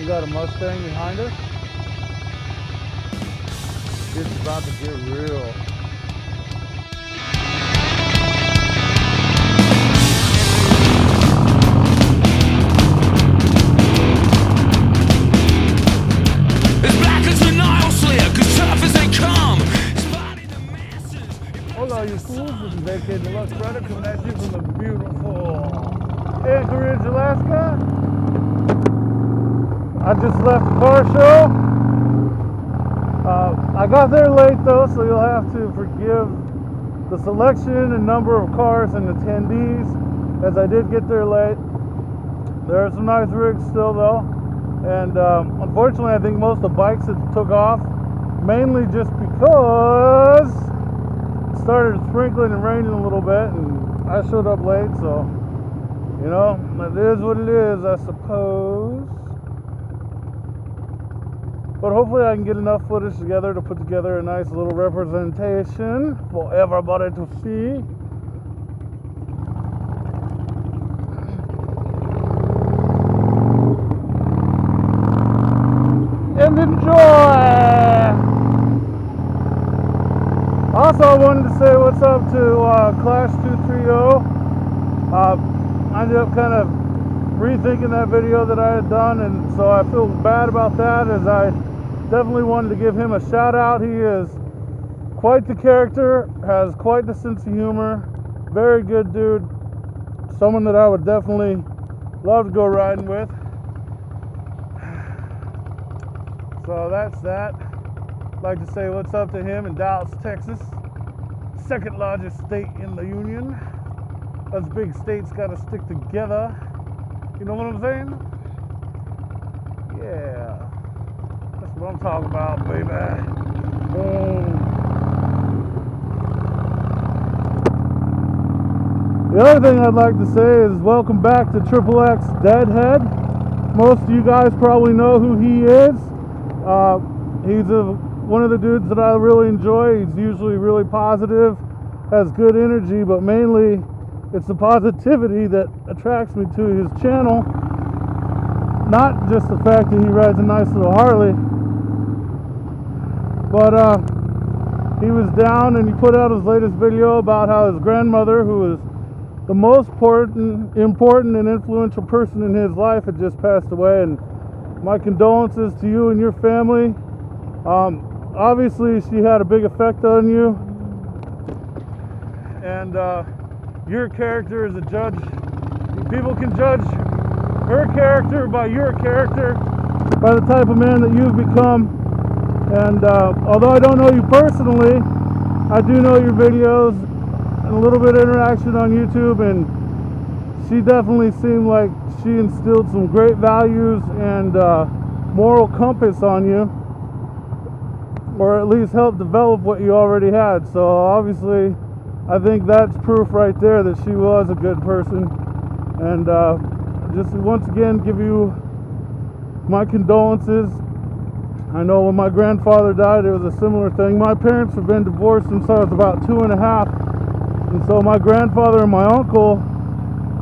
We got a Mustang behind us. It's about to get real. Hola, you fools. This is AK Deluxe Rider coming at you from the beautiful Anchorage, Alaska. I just left the car show. I got there late though, so you'll have to forgive the selection and number of cars and attendees, as I did get there late. There are some nice rigs still though, and unfortunately I think most of the bikes had took off, mainly just because it started sprinkling and raining a little bit, and I showed up late, so you know, it is what it is, I suppose. But hopefully I can get enough footage together to put together a nice little representation for everybody to see. And enjoy! Also, I wanted to say what's up to Clash 230. I ended up kind of rethinking that video that I had done, and so I feel bad about that, as I definitely wanted to give him a shout out. He is quite the character, has quite the sense of humor, very good dude, someone that I would definitely love to go riding with. So that's that. I'd like to say what's up to him in Dallas, Texas, second largest state in the union. Us big states gotta stick together. You know what I'm saying? Yeah. That's what I'm talking about, baby. The other thing I'd like to say is welcome back to xxxDeadhead. Most of you guys probably know who he is. He's one of the dudes that I really enjoy. He's usually really positive, has good energy, but mainly it's the positivity that attracts me to his channel. Not just the fact that he rides a nice little Harley, but he was down and he put out his latest video about how his grandmother, who is the most important and influential person in his life, had just passed away. And my condolences to you and your family. Obviously she had a big effect on you, and your character is a judge. People can judge her character by your character, by the type of man that you've become. And although I don't know you personally, I do know your videos and a little bit of interaction on YouTube, and she definitely seemed like she instilled some great values and moral compass on you, or at least helped develop what you already had. So obviously I think that's proof right there that she was a good person. And just once again give you my condolences. I know when my grandfather died, it was a similar thing. My parents have been divorced since I was about 2.5, and so my grandfather and my uncle,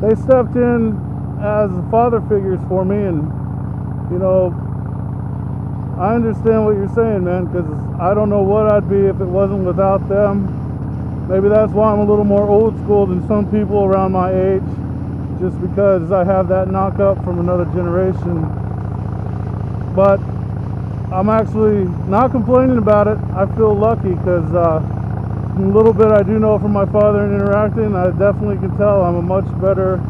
they stepped in as father figures for me. And you know, I understand what you're saying, man, because I don't know what I'd be if it wasn't without them. Maybe that's why I'm a little more old school than some people around my age, just because I have that knock up from another generation. But I'm actually not complaining about it. I feel lucky because a little bit I do know from my father and interacting, I definitely can tell I'm a much better,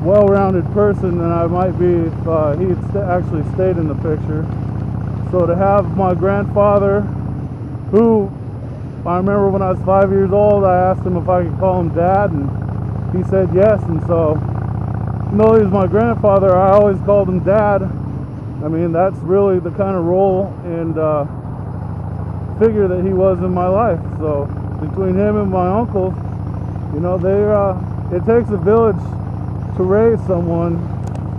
well-rounded person than I might be if he had actually stayed in the picture. So to have my grandfather, who I remember when I was 5 years old, I asked him if I could call him Dad, and he said yes. And so, even though he was my grandfather, I always called him Dad. I mean, that's really the kind of role and figure that he was in my life. So between him and my uncles, you know, it takes a village to raise someone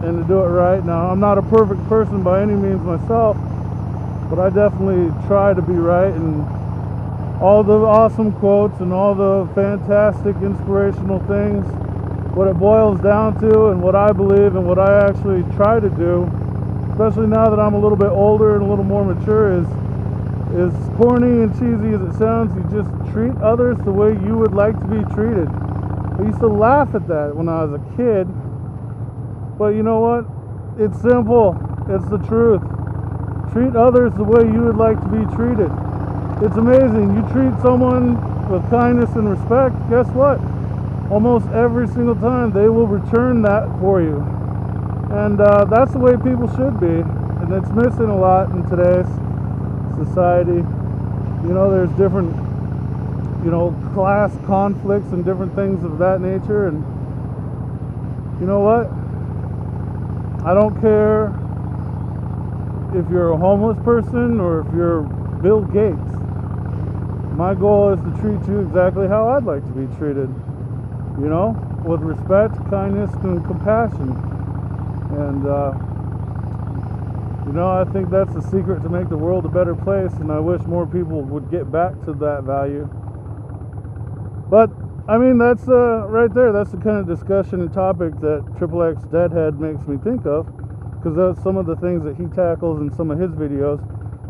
and to do it right. Now, I'm not a perfect person by any means myself, but I definitely try to be right. And all the awesome quotes and all the fantastic inspirational things, what it boils down to and what I believe and what I actually try to do especially now that I'm a little bit older and a little more mature, is as corny and cheesy as it sounds, you just treat others the way you would like to be treated. I used to laugh at that when I was a kid, but you know what? It's simple. It's the truth. Treat others the way you would like to be treated. It's amazing. You treat someone with kindness and respect, guess what? Almost every single time they will return that for you. And that's the way people should be. And it's missing a lot in today's society. You know, there's different, you know, class conflicts and different things of that nature. And you know what? I don't care if you're a homeless person or if you're Bill Gates. My goal is to treat you exactly how I'd like to be treated. You know, with respect, kindness, and compassion. And you know, I think that's the secret to make the world a better place, and I wish more people would get back to that value. But I mean, that's right there. That's the kind of discussion and topic that xxxDeadhead makes me think of, because that's some of the things that he tackles in some of his videos.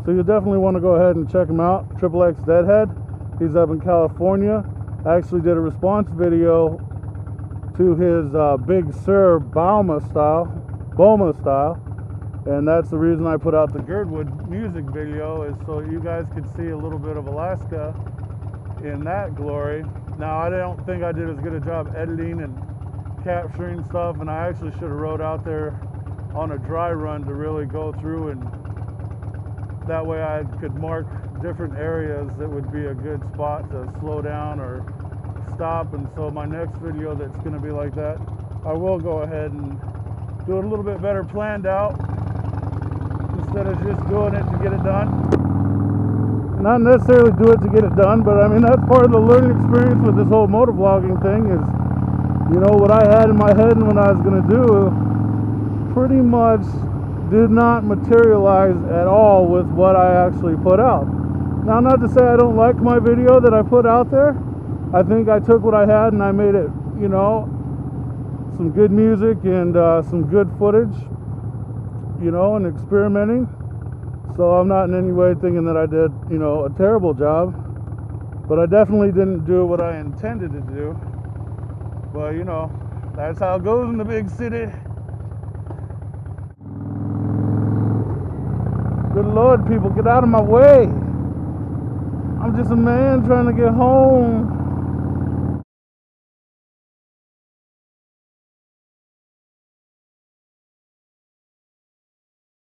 So you definitely want to go ahead and check him out, xxxDeadhead. He's up in California. I actually did a response video to his Big Sur Boma style, and that's the reason I put out the Girdwood music video, is so you guys could see a little bit of Alaska in that glory. Now, I don't think I did as good a job editing and capturing stuff, and I actually should have rode out there on a dry run to really go through, and that way I could mark different areas that would be a good spot to slow down or stop. And so my next video that's going to be like that, I will go ahead and do it a little bit better planned out instead of just doing it to get it done. Not necessarily do it to get it done, but I mean, that's part of the learning experience with this whole motovlogging thing is, you know, what I had in my head and what I was going to do pretty much did not materialize at all with what I actually put out. Now, not to say I don't like my video that I put out there. I think I took what I had and I made it, you know, some good music and some good footage, you know, and experimenting. So I'm not in any way thinking that I did, you know, a terrible job, but I definitely didn't do what I intended to do. But, you know, that's how it goes in the big city. Good Lord, people, get out of my way. I'm just a man trying to get home.